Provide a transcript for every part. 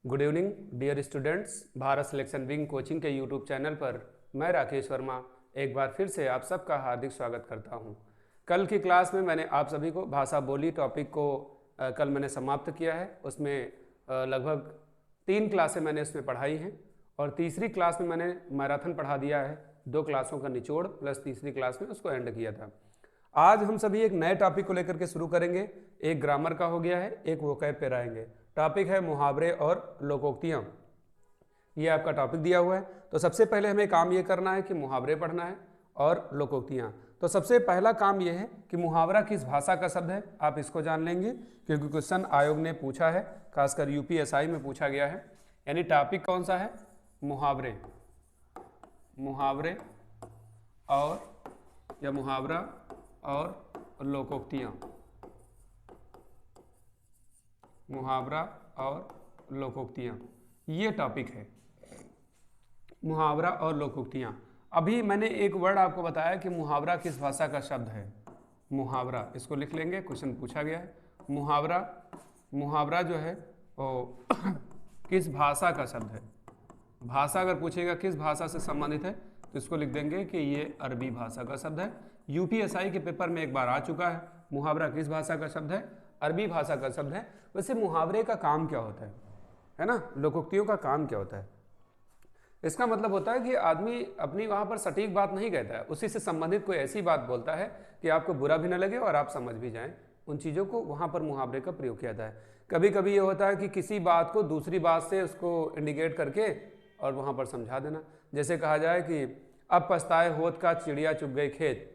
Good evening dear students. Bharat selection wing coaching के YouTube channel पर मैं राकेश वर्मा एक बार फिर से आप सबका हार्दिक स्वागत करता हूं। कल की क्लास में मैंने आप सभी को भाषा बोली टॉपिक को कल मैंने समाप्त किया है। उसमें लगभग 3 क्लासें मैंने उसमें पढ़ाई हैं और तीसरी क्लास में मैंने मैराथन पढ़ा दिया है, 2 क्लासों का निचोड़ प्लस तीसरी क्लास में उसको एंड किया था। आज हम सभी एक नए टॉपिक को लेकर के शुरू करेंगे। एक ग्रामर का हो गया है, एक वोकैब पे आएंगे। टॉपिक है मुहावरे और लोकोक्तियाँ। ये आपका टॉपिक दिया हुआ है। तो सबसे पहले हमें काम ये करना है कि मुहावरे पढ़ना है और लोकोक्तियाँ। तो सबसे पहला काम ये है कि मुहावरा किस भाषा का शब्द है, आप इसको जान लेंगे क्योंकि क्वेश्चन आयोग ने पूछा है, खासकर यूपीएसआई में पूछा गया है। यानी टॉपिक कौन सा है? मुहावरे, मुहावरे और या मुहावरा और लोकोक्तियाँ, मुहावरा और लोकोक्तियाँ, ये टॉपिक है मुहावरा और लोकोक्तियाँ। अभी मैंने एक वर्ड आपको बताया कि मुहावरा किस भाषा का शब्द है। मुहावरा, इसको लिख लेंगे, क्वेश्चन पूछा गया है। मुहावरा, मुहावरा जो है वो किस भाषा का शब्द है। भाषा अगर पूछेगा किस भाषा से संबंधित है तो इसको लिख देंगे कि ये अरबी भाषा का शब्द है। यूपीएसआई के पेपर में एक बार आ चुका है। मुहावरा किस भाषा का शब्द है? अरबी भाषा का शब्द है। वैसे मुहावरे का काम क्या होता है ना? लोकोक्तियों का काम क्या होता है? इसका मतलब होता है कि आदमी अपनी वहाँ पर सटीक बात नहीं कहता है, उसी से संबंधित कोई ऐसी बात बोलता है कि आपको बुरा भी न लगे और आप समझ भी जाएं। उन चीज़ों को वहाँ पर मुहावरे का प्रयोग किया जाता है। कभी कभी ये होता है कि किसी बात को दूसरी बात से उसको इंडिकेट करके और वहाँ पर समझा देना। जैसे कहा जाए कि अब पछताए होत का चिड़िया चुग गई खेत।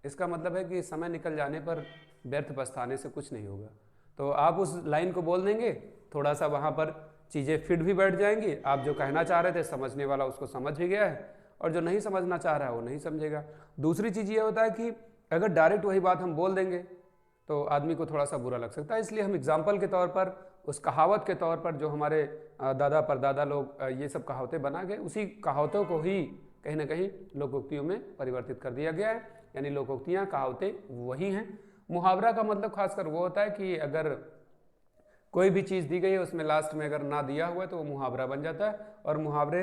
इसका मतलब है कि समय निकल जाने पर व्यर्थ पछताने से कुछ नहीं होगा। तो आप उस लाइन को बोल देंगे, थोड़ा सा वहाँ पर चीज़ें फिट भी बैठ जाएंगी। आप जो कहना चाह रहे थे समझने वाला उसको समझ भी गया है और जो नहीं समझना चाह रहा है वो नहीं समझेगा। दूसरी चीज़ ये होता है कि अगर डायरेक्ट वही बात हम बोल देंगे तो आदमी को थोड़ा सा बुरा लग सकता है। इसलिए हम एग्जाम्पल के तौर पर, उस कहावत के तौर पर, जो हमारे दादा परदादा लोग ये सब कहावतें बना गए, उसी कहावतों को ही कहीं ना कहीं लोकोक्तियों में परिवर्तित कर दिया गया है। यानी लोकोक्तियाँ, कहावतें वही हैं। मुहावरा का मतलब खासकर वो होता है कि अगर कोई भी चीज़ दी गई है उसमें लास्ट में अगर ना दिया हुआ है तो वो मुहावरा बन जाता है। और मुहावरे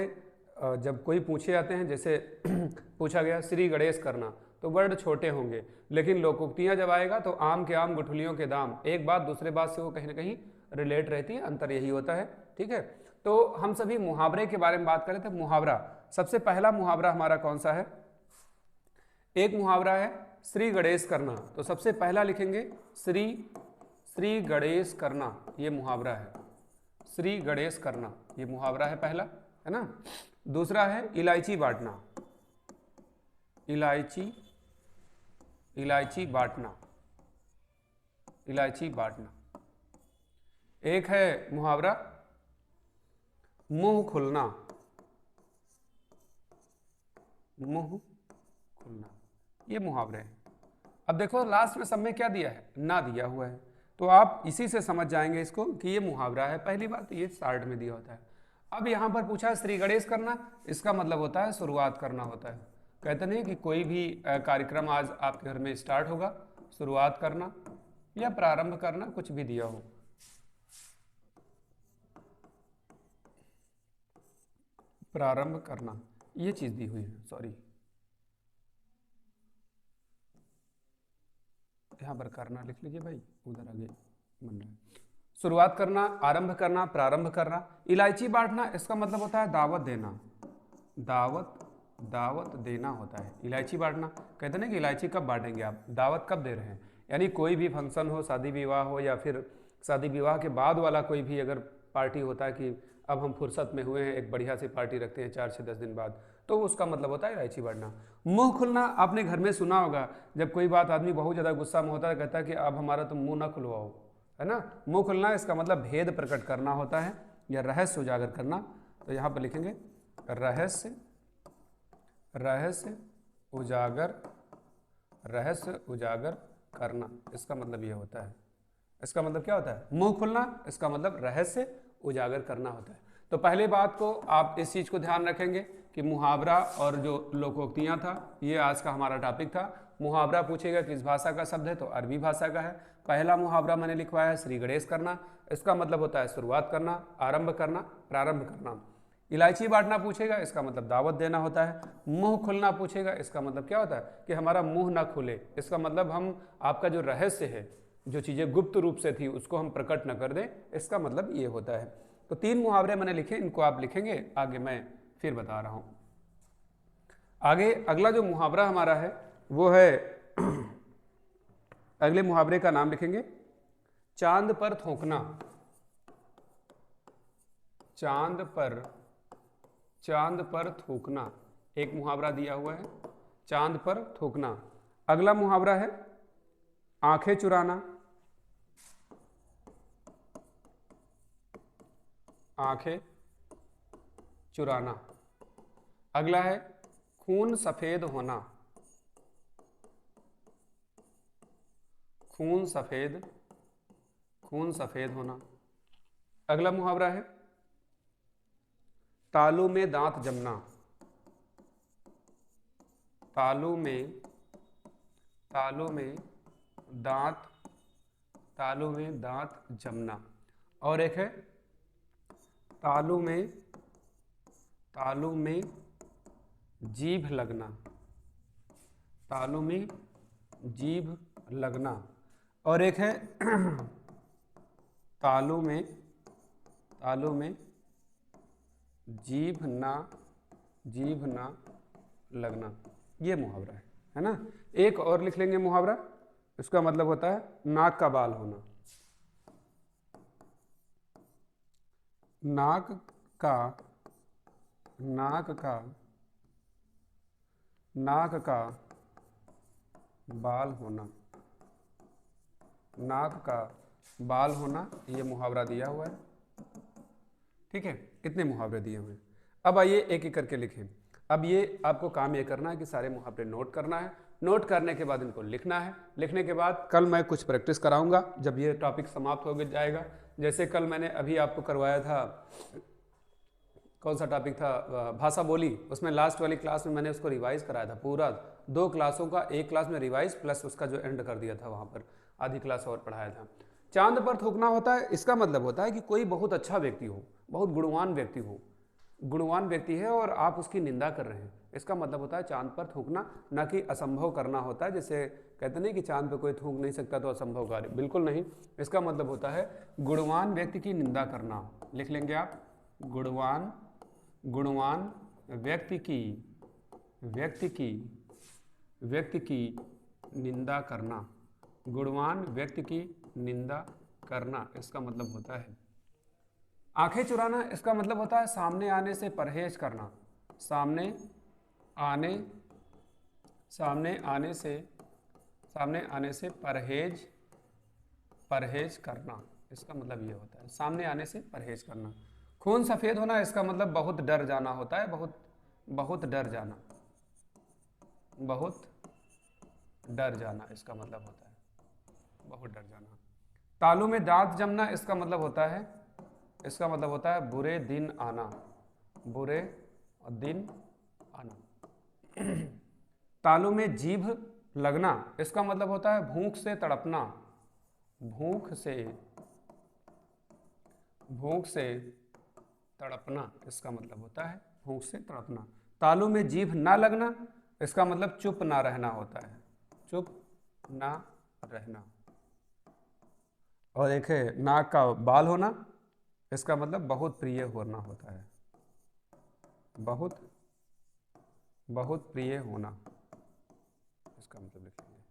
जब कोई पूछे जाते हैं, जैसे पूछा गया श्री गणेश करना, तो वर्ड छोटे होंगे, लेकिन लोकोक्तियाँ जब आएगा तो आम के आम गुठलियों के दाम, एक बात दूसरे बात से वो कहीं ना कहीं रिलेट रहती है। अंतर यही होता है। ठीक है, तो हम सभी मुहावरे के बारे में बात करें तो मुहावरा, सबसे पहला मुहावरा हमारा कौन सा है? एक मुहावरा है श्री गणेश करना। तो सबसे पहला लिखेंगे श्री गणेश करना, ये मुहावरा है। श्री गणेश करना ये मुहावरा है पहला, है ना। दूसरा है इलायची बांटना, इलायची बांटना, इलायची बांटना। एक है मुहावरा मुंह खुलना, मुंह खुलना, ये मुहावरे हैं। अब देखो लास्ट में सब में क्या दिया है? ना दिया हुआ है, तो आप इसी से समझ जाएंगे इसको कि ये मुहावरा है। पहली बात ये शार्ट में दिया होता है। अब यहाँ पर पूछा है श्री गणेश करना, इसका मतलब होता है शुरुआत करना होता है। कहते नहीं कि कोई भी कार्यक्रम आज आपके घर में स्टार्ट होगा, शुरुआत करना या प्रारंभ करना, कुछ भी दिया हो, प्रारंभ करना, ये चीज दी हुई है। सॉरी, यहाँ पर करना लिख लीजिए भाई, उधर आगे बन रहा है। शुरुआत करना, आरंभ करना, प्रारंभ करना। इलायची बांटना, इसका मतलब होता है दावत देना, दावत देना होता है इलायची बांटना। कहते हैं कि इलायची कब बांटेंगे आप, दावत कब दे रहे हैं। यानी कोई भी फंक्शन हो, शादी विवाह हो, या फिर शादी विवाह के बाद वाला कोई भी अगर पार्टी होता है कि अब हम फुर्सत में हुए हैं, एक बढ़िया सी पार्टी रखते हैं 4 से 10 दिन बाद, तो उसका मतलब होता है इलायची बांटना। मुंह खुलना, आपने घर में सुना होगा, जब कोई बात आदमी बहुत ज़्यादा गुस्सा में होता है, कहता है कि अब हमारा तुम मुंह ना खुलवाओ, है ना। मुंह खुलना इसका मतलब भेद प्रकट करना होता है या रहस्य उजागर करना। तो यहाँ पर लिखेंगे रहस्य, रहस्य उजागर, रहस्य उजागर करना, इसका मतलब ये होता है। इसका मतलब क्या होता है? मुंह खुलना, इसका मतलब रहस्य उजागर करना होता है। तो पहले बात को आप इस चीज़ को ध्यान रखेंगे कि मुहावरा और जो लोकोक्तियाँ था, ये आज का हमारा टॉपिक था। मुहावरा पूछेगा किस भाषा का शब्द है, तो अरबी भाषा का है। पहला मुहावरा मैंने लिखवाया है श्री गणेश करना, इसका मतलब होता है शुरुआत करना, आरंभ करना, प्रारंभ करना। इलायची बांटना पूछेगा, इसका मतलब दावत देना होता है। मुंह खुलना पूछेगा, इसका मतलब क्या होता है कि हमारा मुंह ना खुले, इसका मतलब हम आपका जो रहस्य है, जो चीज़ें गुप्त रूप से थी उसको हम प्रकट न कर दें, इसका मतलब ये होता है। तो 3 मुहावरे मैंने लिखे, इनको आप लिखेंगे, आगे मैं फिर बता रहा हूँ। आगे अगला जो मुहावरा हमारा है वो है अगले मुहावरे का नाम लिखेंगे चांद पर थूकना। चांद पर थूकना एक मुहावरा दिया हुआ है, चांद पर थूकना। अगला मुहावरा है आंखें चुराना। आंखें चुराना। अगला है खून सफेद होना। खून सफेद होना। अगला मुहावरा है तालू में दांत जमना। तालू में दांत जमना। और एक है तालू में जीभ लगना। तालू में जीभ लगना। और एक है तालू में जीभ ना लगना। ये मुहावरा है ना। एक और लिख लेंगे मुहावरा, इसका मतलब होता है नाक का बाल होना। नाक का बाल होना। नाक का बाल होना, ये मुहावरा दिया हुआ है। ठीक है, इतने मुहावरे दिए हुए हैं। अब आइए एक एक करके लिखें। अब ये आपको काम ये करना है कि सारे मुहावरे नोट करना है। नोट करने के बाद इनको लिखना है। लिखने के बाद कल मैं कुछ प्रैक्टिस कराऊंगा जब ये टॉपिक समाप्त हो जाएगा। जैसे कल मैंने अभी आपको करवाया था, कौन सा टॉपिक था, भाषा बोली, उसमें लास्ट वाली क्लास में मैंने उसको रिवाइज कराया था पूरा 2 क्लासों का, एक क्लास में रिवाइज प्लस उसका जो एंड कर दिया था, वहाँ पर आधी क्लास और पढ़ाया था। चांद पर थूकना होता है, इसका मतलब होता है कि कोई बहुत अच्छा व्यक्ति हो, बहुत गुणवान व्यक्ति हो, गुणवान व्यक्ति है और आप उसकी निंदा कर रहे हैं, इसका मतलब होता है चांद पर थूकना। ना कि असंभव करना होता है, जैसे कहते नहीं कि चांद पर कोई थूक नहीं सकता तो असंभव कार्य, बिल्कुल नहीं। इसका मतलब होता है गुणवान व्यक्ति की निंदा करना। लिख लेंगे आप, गुणवान व्यक्ति की निंदा करना। गुणवान व्यक्ति की निंदा करना, इसका मतलब होता है। आंखें चुराना, इसका मतलब होता है सामने आने से परहेज करना। सामने आने से परहेज करना, इसका मतलब ये होता है सामने आने से परहेज करना। खून सफेद होना, इसका मतलब बहुत डर जाना होता है, बहुत डर जाना, इसका मतलब होता है बहुत डर जाना। तालू में दांत जमना, इसका मतलब होता है बुरे दिन आना। तालू में जीभ लगना, इसका मतलब होता है भूख से तड़पना। इसका मतलब होता है भूख से तड़पना। तालू में जीभ ना लगना, इसका मतलब चुप ना रहना होता है, चुप ना रहना। और एक है नाक का बाल होना, इसका मतलब बहुत प्रिय होना होता है, बहुत प्रिय होना, इसका मतलब लिखेंगे।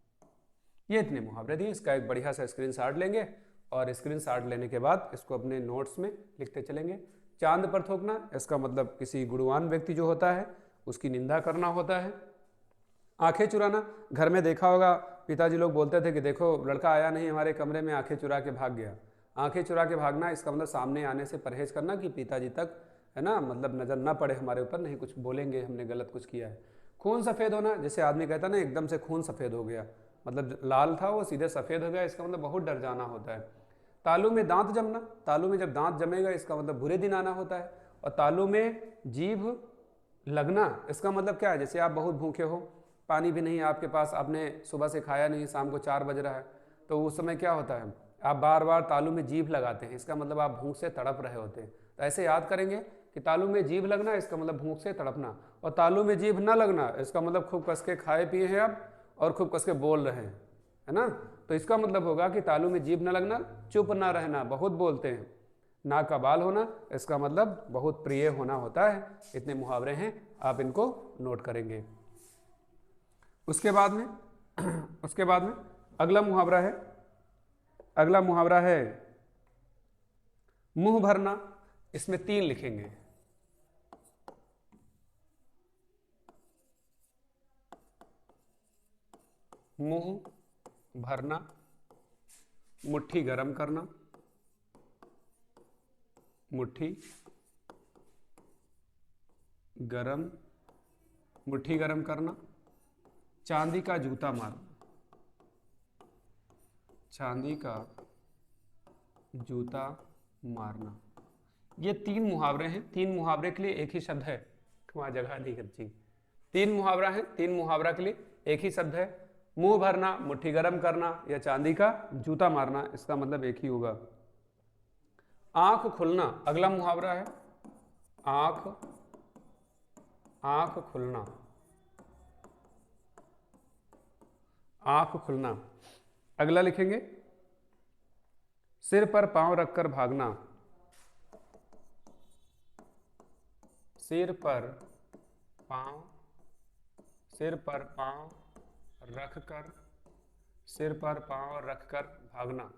ये इतने मुहावरे दिए, इसका एक बढ़िया सा स्क्रीनशॉट लेंगे और स्क्रीनशॉट लेने के बाद इसको अपने नोट्स में लिखते चलेंगे। चांद पर थूकना, इसका मतलब किसी गुणवान व्यक्ति जो होता है उसकी निंदा करना होता है। आंखें चुराना, घर में देखा होगा पिताजी लोग बोलते थे कि देखो लड़का आया नहीं हमारे कमरे में, आंखें चुरा के भाग गया। आंखें चुरा के भागना, इसका मतलब सामने आने से परहेज करना कि पिताजी तक, है ना, मतलब नज़र ना पड़े हमारे ऊपर, नहीं कुछ बोलेंगे हमने गलत कुछ किया है। खून सफ़ेद होना, जैसे आदमी कहता ना एकदम से खून सफ़ेद हो गया, मतलब लाल था वो सीधे सफ़ेद हो गया, इसका मतलब बहुत डर जाना होता है। तालू में दांत जमना, तालू में जब दांत जमेगा इसका मतलब बुरे दिन आना होता है। और तालू में जीभ लगना, इसका मतलब क्या है, जैसे आप बहुत भूखे हो, पानी भी नहीं आपके पास, आपने सुबह से खाया नहीं, शाम को 4 बज रहा है, तो उस समय क्या होता है, आप बार बार तालू में जीभ लगाते हैं, इसका मतलब आप भूख से तड़प रहे होते हैं। तो ऐसे याद करेंगे कि तालू में जीभ लगना इसका मतलब भूख से तड़पना, और तालू में जीभ न लगना इसका मतलब खूब कस के खाए पिए हैं आप और खूब कस के बोल रहे हैं, है ना। तो इसका मतलब होगा कि तालू में जीभ न लगना, चुप ना रहना, बहुत बोलते हैं, नाक का बाल होना, इसका मतलब बहुत प्रिय होना होता है। इतने मुहावरे हैं, आप इनको नोट करेंगे। उसके बाद में अगला मुहावरा है मुंह भरना। इसमें 3 लिखेंगे। मुंह भरना, मुट्ठी गरम करना, मुट्ठी गरम करना, चांदी का जूता मारना, चांदी का जूता मारना। ये 3 मुहावरे हैं। 3 मुहावरे के लिए एक ही शब्द है, वहाँ जगह नहीं कच्ची। 3 मुहावरा है, 3 मुहावरा के लिए एक ही शब्द है। मुंह भरना, मुट्ठी गरम करना या चांदी का जूता मारना, इसका मतलब एक ही होगा। आंख खुलना अगला मुहावरा है। आंख खुलना, आंख खुलना। अगला लिखेंगे सिर पर पांव रखकर भागना, सिर पर पांव रखकर भागना।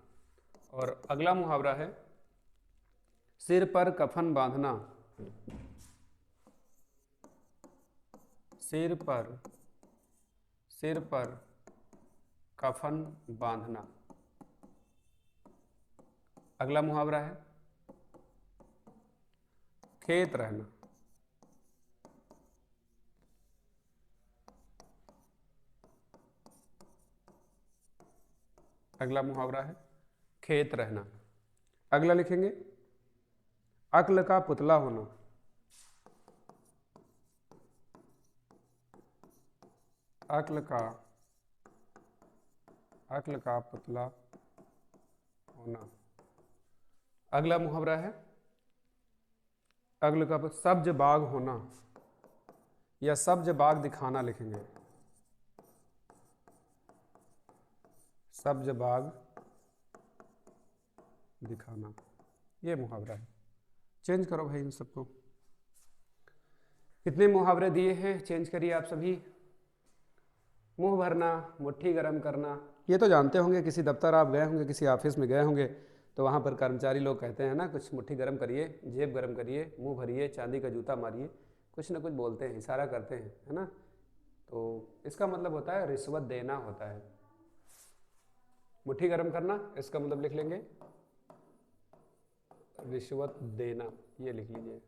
और अगला मुहावरा है सिर पर कफन बांधना, सिर पर कफन बांधना। अगला मुहावरा है खेत रहना, अगला मुहावरा है खेत रहना। अगला लिखेंगे अक्ल का पुतला होना, अक्ल का पुतला होना। अगला मुहावरा है अक्ल का सब्ज बाग होना या सब्ज बाग दिखाना लिखेंगे, सब्ज बाग दिखाना। ये मुहावरा है। चेंज करो भाई इन सबको। कितने मुहावरे दिए हैं, चेंज करिए आप सभी। मुंह भरना, मुट्ठी गरम करना, ये तो जानते होंगे। किसी दफ्तर आप गए होंगे, किसी ऑफिस में गए होंगे, तो वहाँ पर कर्मचारी लोग कहते हैं ना, कुछ मुट्ठी गरम करिए, जेब गरम करिए, मुंह भरिए, चांदी का जूता मारिए, कुछ ना कुछ बोलते हैं, इशारा करते हैं, है ना। तो इसका मतलब होता है रिश्वत देना होता है। मुट्ठी गरम करना इसका मतलब लिख लेंगे रिश्वत देना, ये लिख लीजिए।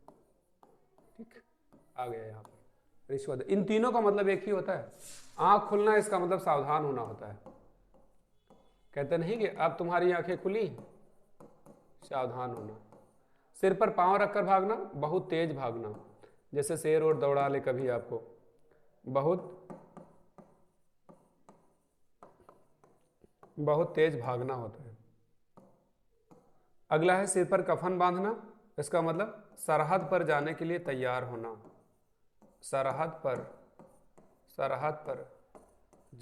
ठीक, आ गया यहाँ पर रिश्वत। इन तीनों का मतलब एक ही होता है। आंख खुलना इसका मतलब सावधान होना होता है। कहते नहीं कि अब तुम्हारी आंखें खुली, सावधान होना। सिर पर पांव रखकर भागना, बहुत तेज भागना, जैसे शेर और दौड़ा ले कभी आपको, बहुत तेज भागना होता है। अगला है सिर पर कफन बांधना, इसका मतलब सरहद पर जाने के लिए तैयार होना, सरहद पर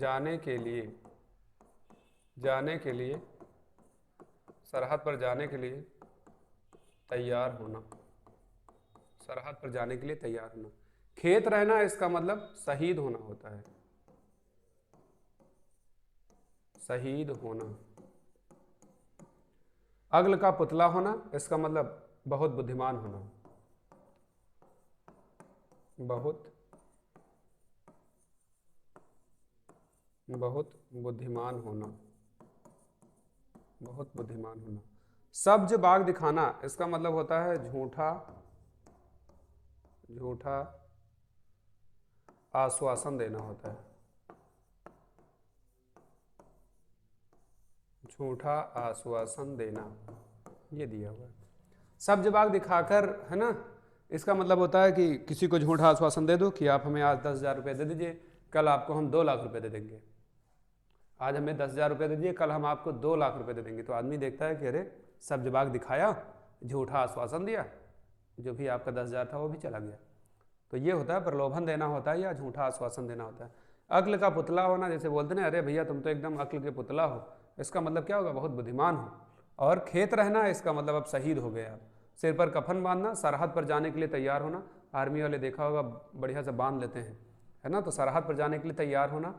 जाने के लिए सरहद पर जाने के लिए तैयार होना, सरहद पर जाने के लिए तैयार होना। खेत रहना इसका मतलब शहीद होना होता है, शहीद होना। अग्ल का पुतला होना इसका मतलब बहुत बुद्धिमान होना, बहुत बुद्धिमान होना, बहुत बुद्धिमान होना। सब्ज बाग दिखाना इसका मतलब होता है झूठा आश्वासन देना होता है, झूठा आश्वासन देना, ये दिया हुआ है। सब्ज बाग दिखाकर, है ना, इसका मतलब होता है कि किसी को झूठा आश्वासन दे दो कि आप हमें आज 10,000 रुपये दे दीजिए, कल आपको हम 2 लाख रुपये दे देंगे। आज हमें 10,000 रुपये दे दिए, कल हम आपको 2 लाख रुपए दे देंगे। तो आदमी देखता है कि अरे सब जवाब दिखाया, झूठा आश्वासन दिया, जो भी आपका 10,000 था वो भी चला गया। तो ये होता है प्रलोभन देना होता है या झूठा आश्वासन देना होता है। अक्ल का पुतला होना, जैसे बोलते ना, अरे भैया तुम तो एकदम अक्ल के पुतला हो, इसका मतलब क्या होगा, बहुत बुद्धिमान हो। और खेत रहना, इसका मतलब अब शहीद हो गए आप। सिर पर कफन बांधना, सरहद पर जाने के लिए तैयार होना। आर्मी वाले देखा होगा बढ़िया से बांध लेते हैं, है ना, तो सरहद पर जाने के लिए तैयार होना।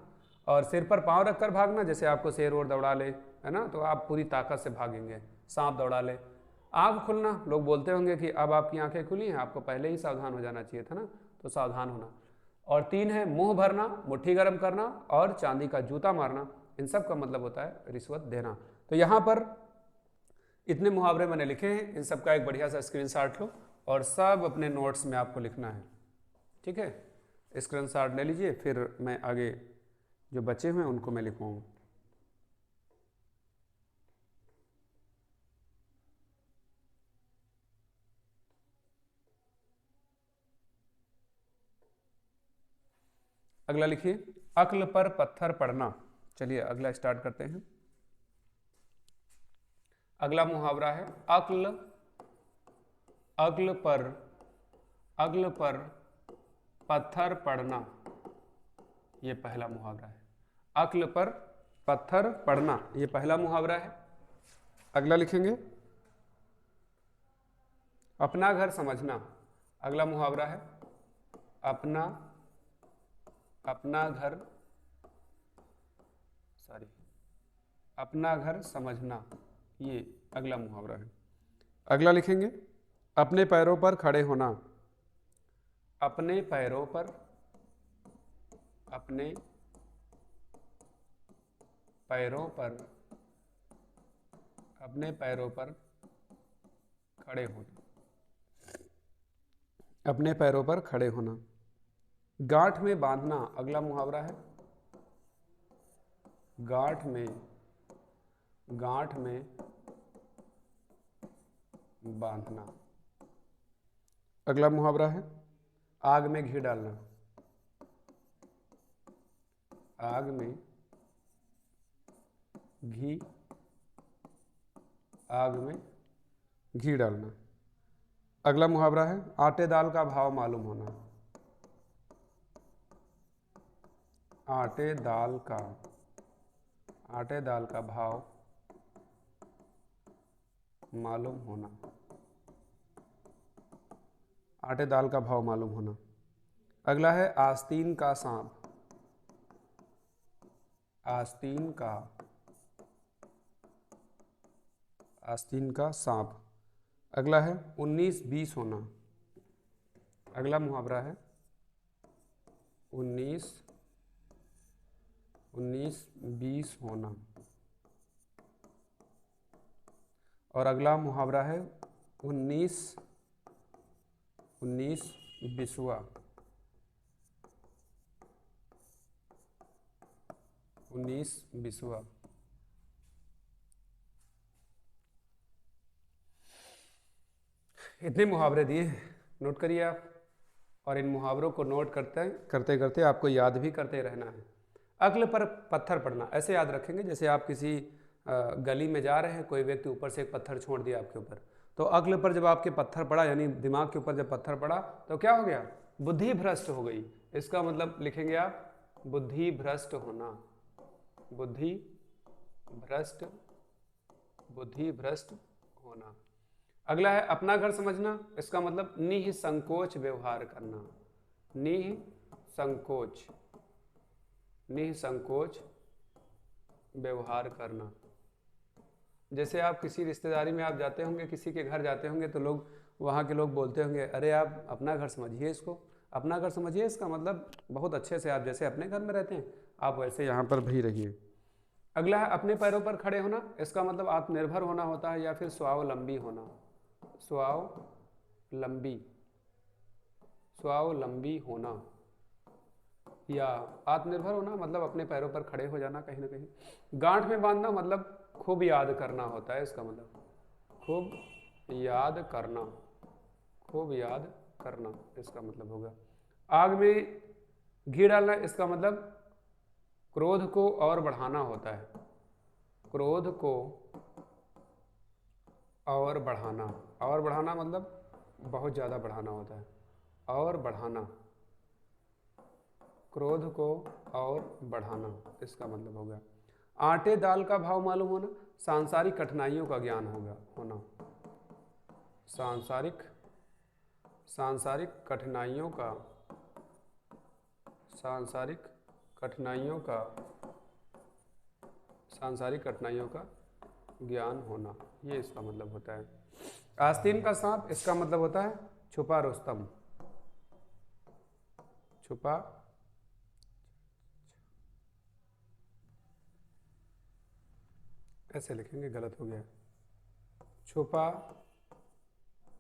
और सिर पर पाँव रखकर भागना, जैसे आपको शेर और दौड़ा ले, है ना, तो आप पूरी ताकत से भागेंगे। सांप दौड़ा ले। आँख खुलना, लोग बोलते होंगे कि अब आपकी आंखें खुली हैं, आपको पहले ही सावधान हो जाना चाहिए था ना, तो सावधान होना। और 3 है मुंह भरना, मुट्ठी गर्म करना और चांदी का जूता मारना। इन सब का मतलब होता है रिश्वत देना। तो यहाँ पर इतने मुहावरे मैंने लिखे हैं, इन सब का एक बढ़िया सा स्क्रीनशॉट लो और सब अपने नोट्स में आपको लिखना है, ठीक है। स्क्रीनशॉट ले लीजिए, फिर मैं आगे जो बचे हुए हैं उनको मैं लिखूँगा। अगला लिखिए, अक्ल पर पत्थर पड़ना। चलिए अगला स्टार्ट करते हैं। अगला मुहावरा है अक्ल अक्ल पर पत्थर पड़ना। ये पहला मुहावरा है। अक्ल पर पत्थर पड़ना, ये पहला मुहावरा है। अगला लिखेंगे अपना घर समझना। अगला मुहावरा है अपना घर समझना, ये अगला मुहावरा है। अगला लिखेंगे अपने पैरों पर खड़े होना। अपने पैरों पर खड़े होना। अपने पैरों पर खड़े होना। गांठ में बांधना, अगला मुहावरा है गांठ में बांधना। अगला मुहावरा है आग में घी डालना। आग में घी डालना। अगला मुहावरा है आटे दाल का भाव मालूम होना। आटे दाल का भाव मालूम होना। आटे दाल का भाव मालूम होना। अगला है आस्तीन का सांप। आस्तीन का सांप। अगला है 19-20 होना। अगला मुहावरा है 19-20 होना। और अगला मुहावरा है 19-20वां। 19-20वां। इतने मुहावरे दिए हैं, नोट करिए आप। और इन मुहावरों को नोट करते करते आपको याद भी करते रहना है। अक्ल पर पत्थर पड़ना, ऐसे याद रखेंगे जैसे आप किसी गली में जा रहे हैं, कोई व्यक्ति ऊपर से एक पत्थर छोड़ दिया आपके ऊपर, तो अक्ल पर जब आपके पत्थर पड़ा, यानी दिमाग के ऊपर जब पत्थर पड़ा, तो क्या हो गया, बुद्धि भ्रष्ट हो गई। इसका मतलब लिखेंगे आप बुद्धि भ्रष्ट होना। बुद्धि भ्रष्ट होना। अगला है अपना घर समझना। इसका मतलब निःसंकोच व्यवहार करना। निःसंकोच व्यवहार करना। जैसे आप किसी रिश्तेदारी में आप जाते होंगे, किसी के घर जाते होंगे, तो लोग वहाँ के लोग बोलते होंगे अरे आप अपना घर समझिए इसको, अपना घर समझिए। इसका मतलब बहुत अच्छे से आप जैसे अपने घर में रहते हैं, आप वैसे यहाँ पर भी रहिए। अगला है अपने पैरों पर खड़े होना। इसका मतलब आत्मनिर्भर होना होता है या फिर स्वावलंबी होना। स्वावलंबी होना या आत्मनिर्भर होना, मतलब अपने पैरों पर खड़े हो जाना कहीं ना कहीं। गांठ में बांधना मतलब खूब याद करना होता है। इसका मतलब खूब याद करना इसका मतलब होगा। आग में घी डालना, इसका मतलब क्रोध को और बढ़ाना होता है, क्रोध को और बढ़ाना मतलब बहुत ज़्यादा बढ़ाना होता है, और बढ़ाना, क्रोध को और बढ़ाना, इसका मतलब हो गया। आटे दाल का भाव मालूम होना, सांसारिक कठिनाइयों का ज्ञान होना, सांसारिक कठिनाइयों का, सांसारिक कठिनाइयों का ज्ञान होना, ये इसका मतलब होता है। आस्तीन का सांप, इसका मतलब होता है छुपा रुस्तम, छुपा, ऐसे लिखेंगे, गलत हो गया,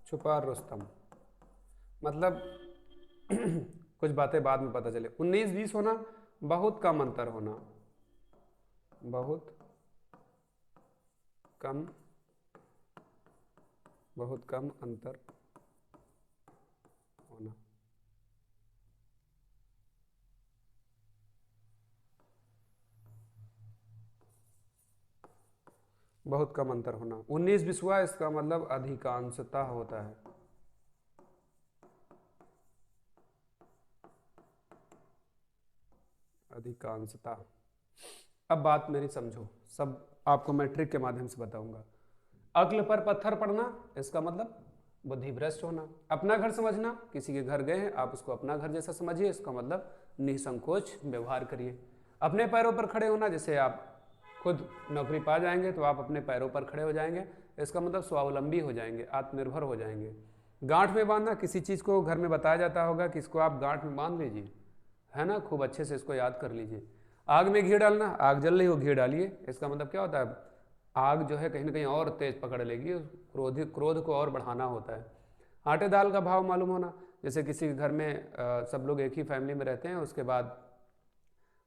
छुपा रुस्तम मतलब कुछ बातें बाद में पता चले। 19-20 होना, बहुत कम अंतर होना, बहुत कम अंतर होना, बहुत कम अंतर होना। 19-20वां, इसका मतलब अधिकांशता होता है, अधिकांशता। अब बात मेरी समझो, सब आपको मैं ट्रिक के माध्यम से बताऊंगा। अक्ल पर पत्थर पड़ना, इसका मतलब बुद्धि भ्रष्ट होना। अपना घर समझना, किसी के घर गए हैं आप उसको अपना घर जैसा समझिए, इसका मतलब निसंकोच व्यवहार करिए। अपने पैरों पर खड़े होना, जैसे आप खुद नौकरी पा जाएंगे तो आप अपने पैरों पर खड़े हो जाएंगे, इसका मतलब स्वावलंबी हो जाएंगे, आत्मनिर्भर हो जाएंगे। गांठ में बांधना, किसी चीज़ को घर में बताया जाता होगा कि इसको आप गांठ में बांध लीजिए, है ना, खूब अच्छे से इसको याद कर लीजिए। आग में घी डालना, आग जल रही हो घी डालिए, इसका मतलब क्या होता है, आग जो है कहीं ना कहीं और तेज पकड़ लेगी, क्रोध को और बढ़ाना होता है। आटे दाल का भाव मालूम होना, जैसे किसी के घर में सब लोग एक ही फैमिली में रहते हैं, उसके बाद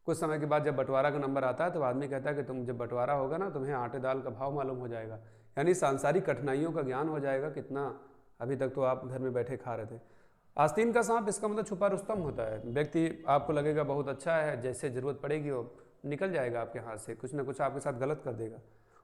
कुछ समय के बाद जब बंटवारा का नंबर आता है तो आदमी कहता है कि तुम जब बंटवारा होगा ना, तुम्हें आटे दाल का भाव मालूम हो जाएगा, यानी सांसारिक कठिनाइयों का ज्ञान हो जाएगा, कितना अभी तक तो आप घर में बैठे खा रहे थे। आस्तीन का सांप, इसका मतलब छुपा रुस्तम होता है। व्यक्ति आपको लगेगा बहुत अच्छा है, जैसे ज़रूरत पड़ेगी वो निकल जाएगा आपके हाथ से, कुछ ना कुछ आपके साथ गलत कर देगा।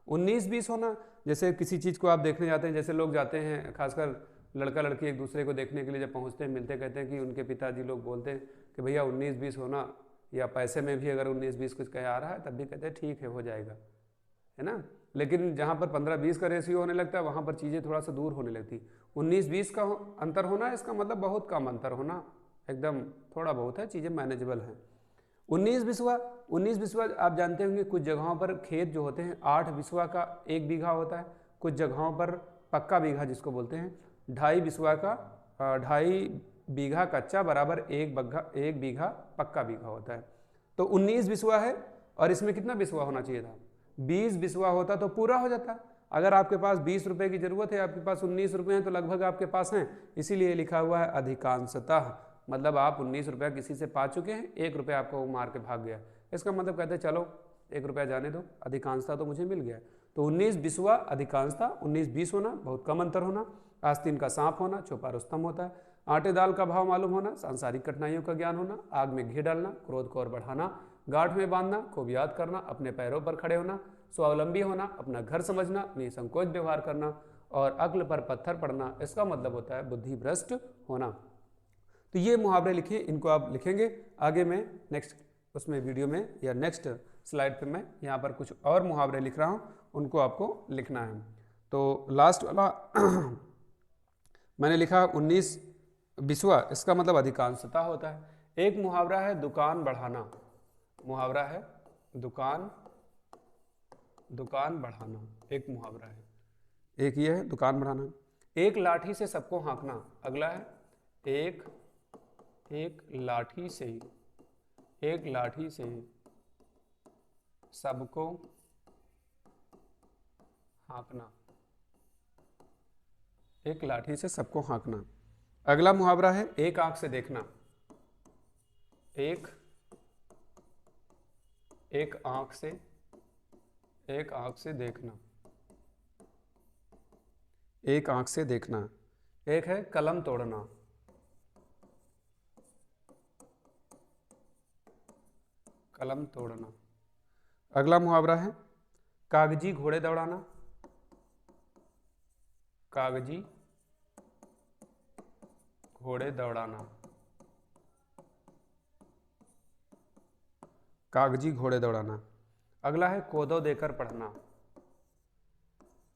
19-20 होना, जैसे किसी चीज़ को आप देखने जाते हैं, जैसे लोग जाते हैं, खासकर लड़का लड़की एक दूसरे को देखने के लिए जब पहुंचते हैं, मिलते, कहते हैं कि उनके पिताजी लोग बोलते हैं कि भैया 19-20 होना, या पैसे में भी अगर 19-20 कुछ कह आ रहा है तब भी कहते हैं ठीक है, हो जाएगा, है ना। लेकिन जहाँ पर 15-20 का रेशियो होने लगता है वहाँ पर चीज़ें थोड़ा सा दूर होने लगती। 19-20 का अंतर होना, इसका मतलब बहुत कम अंतर होना, एकदम थोड़ा बहुत है, चीज़ें मैनेजेबल हैं। 19 बिस्वा आप जानते होंगे, कुछ जगहों पर खेत जो होते हैं 8 बिस्वा का 1 बीघा होता है, कुछ जगहों पर पक्का बीघा जिसको बोलते हैं 2.5 बिस्वा का 2.5 बीघा कच्चा बराबर 1 बीघा पक्का बीघा होता है। तो 19 बिस्वा है, और इसमें कितना बिस्वा होना चाहिए था, 20 बिस्वा होता तो पूरा हो जाता। अगर आपके पास 20 रुपए की जरूरत है, आपके पास 19 रुपए हैं, तो लगभग आपके पास हैं, इसीलिए लिखा हुआ है अधिकांशतः, मतलब आप 19 रुपया किसी से पा चुके हैं, 1 रुपया आपको वो मार के भाग गया, इसका मतलब कहते हैं चलो 1 रुपया जाने दो, अधिकांशता तो मुझे मिल गया। तो 19 बिस्वा अधिकांशता, 19-20 होना, बहुत कम अंतर होना, आस्तीन का सांप होना, छुपा रुस्तम होता है, आटे दाल का भाव मालूम होना, सांसारिक कठिनाइयों का ज्ञान होना, आग में घी डालना, क्रोध को और बढ़ाना, गांठ में बांधना, खूब याद करना, अपने पैरों पर खड़े होना, स्वावलंबी होना, अपना घर समझना, निसंकोच व्यवहार करना, और अक्ल पर पत्थर पड़ना, इसका मतलब होता है बुद्धि भ्रष्ट होना। तो ये मुहावरे लिखिए, इनको आप लिखेंगे। आगे मैं नेक्स्ट उसमें वीडियो में या नेक्स्ट स्लाइड पे मैं यहाँ पर कुछ और मुहावरे लिख रहा हूँ, उनको आपको लिखना है। तो लास्ट वाला मैंने लिखा 19 बिस्वा, इसका मतलब अधिकांशता होता है। एक मुहावरा है दुकान बढ़ाना, मुहावरा है दुकान बढ़ाना, एक मुहावरा है, एक ये है दुकान बढ़ाना। एक लाठी से सबको हाँकना, अगला है एक लाठी से सबको हाँकना, एक लाठी से सबको हाँकना। अगला मुहावरा है एक आंख से देखना, एक आंख से देखना, एक आंख से देखना। एक है कलम तोड़ना, कलम तोड़ना। अगला मुहावरा है कागजी घोड़े दौड़ाना। कागजी घोड़े दौड़ाना। कागजी घोड़े दौड़ाना। अगला है कोदो देकर पढ़ना।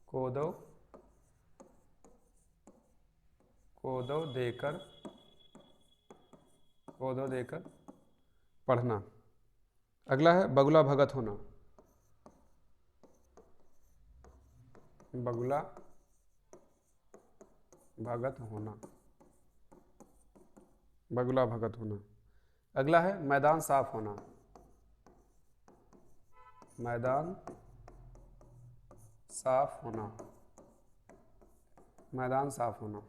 कोदो देकर पढ़ना। अगला है बगुला भगत होना। बगुला भगत होना। बगुला भगत होना। अगला है मैदान साफ होना। मैदान साफ होना। मैदान साफ होना।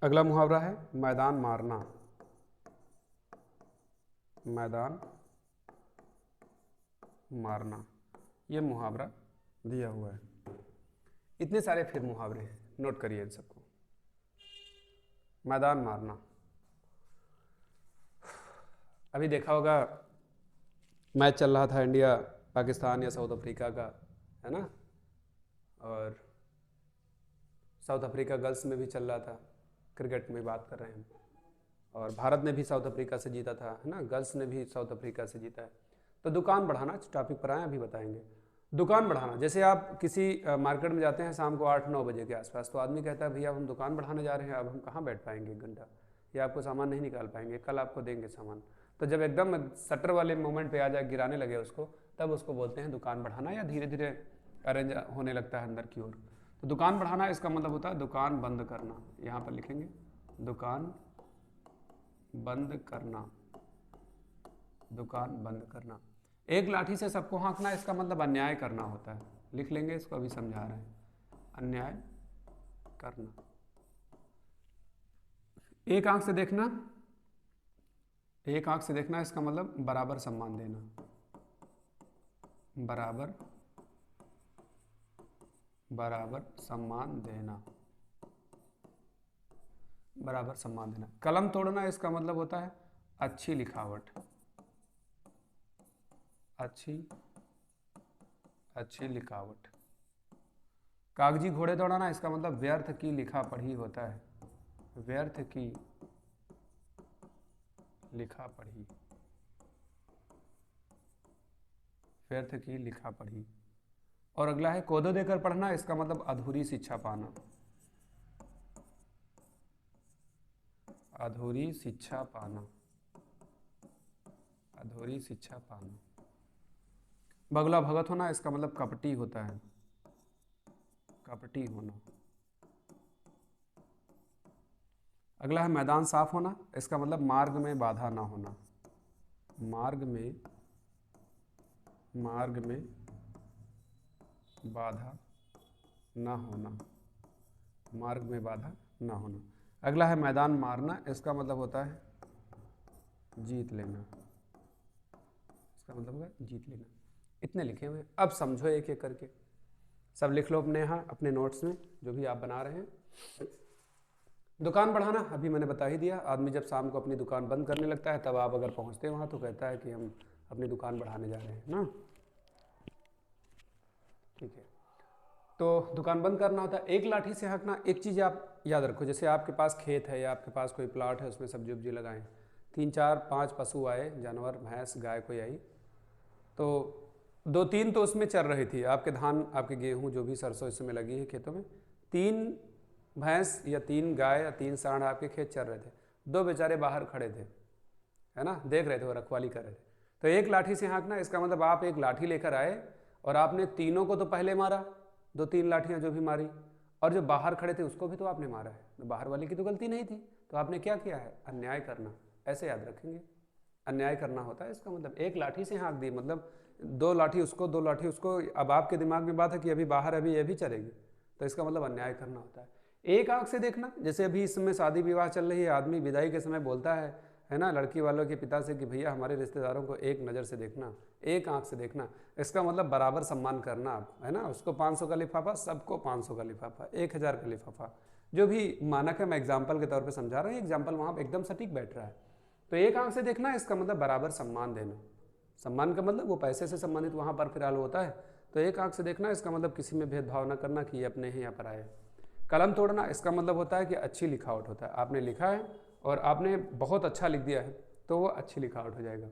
अगला मुहावरा है मैदान मारना। मैदान मारना। ये मुहावरा दिया हुआ है। इतने सारे फिर मुहावरे हैं, नोट करिए इन सबको। मैदान मारना, अभी देखा होगा मैच चल रहा था इंडिया पाकिस्तान या साउथ अफ्रीका का, है ना, और साउथ अफ्रीका गर्ल्स में भी चल रहा था, क्रिकेट में बात कर रहे हैं, और भारत ने भी साउथ अफ्रीका से जीता था, है ना, गर्ल्स ने भी साउथ अफ्रीका से जीता है। तो दुकान बढ़ाना टॉपिक पर आए, अभी बताएंगे। दुकान बढ़ाना, जैसे आप किसी मार्केट में जाते हैं शाम को 8-9 बजे के आसपास, तो आदमी कहता है भैया अब हम दुकान बढ़ाने जा रहे हैं, अब हम कहाँ बैठ पाएंगे 1 घंटा, या आपको सामान नहीं निकाल पाएंगे, कल आपको देंगे सामान। तो जब एकदम शटर वाले मोमेंट पे आ जाए, गिराने लगे उसको, तब उसको बोलते हैं दुकान बढ़ाना, या धीरे धीरे अरेंज होने लगता है अंदर की ओर। तो दुकान बढ़ाना इसका मतलब होता है दुकान बंद करना। यहाँ पर लिखेंगे दुकान बंद करना। दुकान बंद करना। एक लाठी से सबको हाँकना, इसका मतलब अन्याय करना होता है। लिख लेंगे इसको, अभी समझा रहे हैं। अन्याय करना। एक आंख से देखना, एक आंख से देखना, इसका मतलब बराबर सम्मान देना। बराबर सम्मान देना। बराबर सम्मान देना। कलम तोड़ना, इसका मतलब होता है अच्छी लिखावट। अच्छी लिखावट। कागजी घोड़े दौड़ाना, इसका मतलब व्यर्थ की लिखा पढ़ी होता है। व्यर्थ की लिखा पढ़ी। व्यर्थ की लिखा पढ़ी। और अगला है कोदो देकर पढ़ना, इसका मतलब अधूरी शिक्षा पाना। अधूरी शिक्षा पाना। अधूरी शिक्षा पाना। बगुला भगत होना, इसका मतलब कपटी होता है। कपटी होना। अगला है मैदान साफ होना, इसका मतलब मार्ग में बाधा ना होना। मार्ग में बाधा ना होना। मार्ग में बाधा ना होना। अगला है मैदान मारना, इसका मतलब होता है जीत लेना। इसका मतलब होगा जीत लेना। इतने लिखे हुए हैं, अब समझो एक एक करके। सब लिख लो अपने यहाँ अपने नोट्स में जो भी आप बना रहे हैं। दुकान बढ़ाना अभी मैंने बता ही दिया। आदमी जब शाम को अपनी दुकान बंद करने लगता है, तब आप अगर पहुँचते हैं वहाँ तो कहता है कि हम अपनी दुकान बढ़ाने जा रहे हैं ना, ठीक है। तो दुकान बंद करना होता है। एक लाठी से हाँकना, एक चीज़ आप याद रखो, जैसे आपके पास खेत है या आपके पास कोई प्लाट है, उसमें सब्जी उब्जी लगाएं, 3-4-5 पशु आए, जानवर, भैंस गाय कोई आई, तो 2-3 तो उसमें चर रही थी, आपके धान आपके गेहूं जो भी सरसों इस समय लगी है खेतों में, 3 भैंस या 3 गाय या 3 सांड आपके खेत चर रहे थे, 2 बेचारे बाहर खड़े थे, है ना, देख रहे थे, वो रखवाली कर रहे थे। तो एक लाठी से हाँकना, इसका मतलब आप एक लाठी लेकर आए और आपने तीनों को तो पहले मारा, 2-3 लाठियाँ जो भी मारी, और जो बाहर खड़े थे उसको भी तो आपने मारा है, तो बाहर वाले की तो गलती नहीं थी, तो आपने क्या किया है, अन्याय करना। ऐसे याद रखेंगे, अन्याय करना होता है इसका मतलब। एक लाठी से हाँक दी मतलब 2 लाठी उसको 2 लाठी उसको। अब आपके दिमाग में बात है कि अभी बाहर अभी ये भी चलेगी, तो इसका मतलब अन्याय करना होता है। एक आंख से देखना, जैसे अभी इस समय शादी विवाह चल रही है, आदमी विदाई के समय बोलता है ना, लड़की वालों के पिता से कि भैया हमारे रिश्तेदारों को एक नज़र से देखना, एक आंख से देखना। इसका मतलब बराबर सम्मान करना आप, है ना, उसको 500 का लिफाफा, सबको 500 का लिफाफा, 1000 का लिफाफा, जो भी मानक है। मैं एग्जाम्पल के तौर पे समझा रहा हूँ, एग्जाम्पल वहाँ एकदम सटीक बैठ रहा है। तो एक आंख से देखना इसका मतलब बराबर सम्मान देना। सम्मान का मतलब वो पैसे से संबंधित वहाँ पर फिलहाल होता है। तो एक आंख से देखना इसका मतलब किसी में भेदभाव ना करना कि ये अपने हैं या पराए। कलम तोड़ना इसका मतलब होता है कि अच्छी लिखावट होता है, आपने लिखा है और आपने बहुत अच्छा लिख दिया है तो वो अच्छी लिखावट हो जाएगा।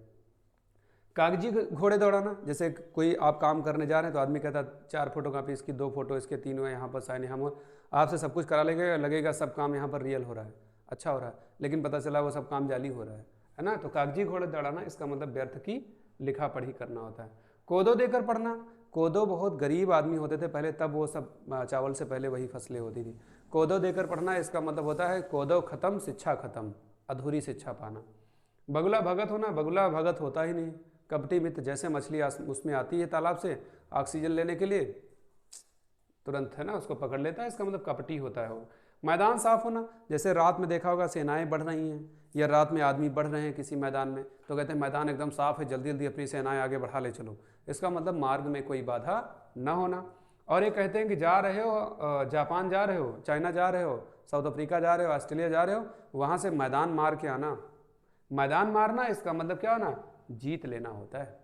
कागजी घोड़े दौड़ाना, जैसे कोई आप काम करने जा रहे हैं तो आदमी कहता है 4 फोटोकॉपी इसकी, 2 फोटो इसके, 3 हुए यहाँ पर साइन, हम आपसे सब कुछ करा लेंगे, लगेगा सब काम यहाँ पर रियल हो रहा है, अच्छा हो रहा है, लेकिन पता चला वो सब काम जाली हो रहा है ना। तो कागजी घोड़े दौड़ाना इसका मतलब व्यर्थ की लिखा पढ़ी करना होता है। कोदो देकर पढ़ना, कोदो बहुत गरीब आदमी होते थे पहले, तब वो सब चावल से पहले वही फसलें होती थी। कोदो देकर पढ़ना इसका मतलब होता है कोदो खत्म शिक्षा खत्म, अधूरी शिक्षा पाना। बगुला भगत होना, बगुला भगत होता ही नहीं, कपटी मित्र, जैसे मछली उसमें आती है तालाब से ऑक्सीजन लेने के लिए तुरंत है ना उसको पकड़ लेता है, इसका मतलब कपटी होता है वो। मैदान साफ होना, जैसे रात में देखा होगा सेनाएं बढ़ रही हैं या रात में आदमी बढ़ रहे हैं किसी मैदान में तो कहते हैं मैदान एकदम साफ है, जल्दी जल्दी अपनी सेनाएं आगे बढ़ा ले चलो, इसका मतलब मार्ग में कोई बाधा न होना। और ये कहते हैं कि जा रहे हो जापान जा रहे हो, चाइना जा रहे हो, साउथ अफ्रीका जा रहे हो, ऑस्ट्रेलिया जा रहे हो, वहाँ से मैदान मार के आना। मैदान मारना इसका मतलब क्या होना, जीत लेना होता है।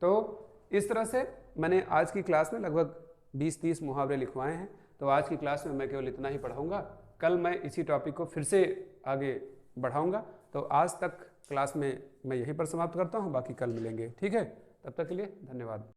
तो इस तरह से मैंने आज की क्लास में लगभग 20-30 मुहावरे लिखवाए हैं। तो आज की क्लास में मैं केवल इतना ही पढ़ाऊंगा, कल मैं इसी टॉपिक को फिर से आगे बढ़ाऊंगा। तो आज तक क्लास में मैं यहीं पर समाप्त करता हूँ, बाकी कल मिलेंगे, ठीक है? तब तक के लिए धन्यवाद।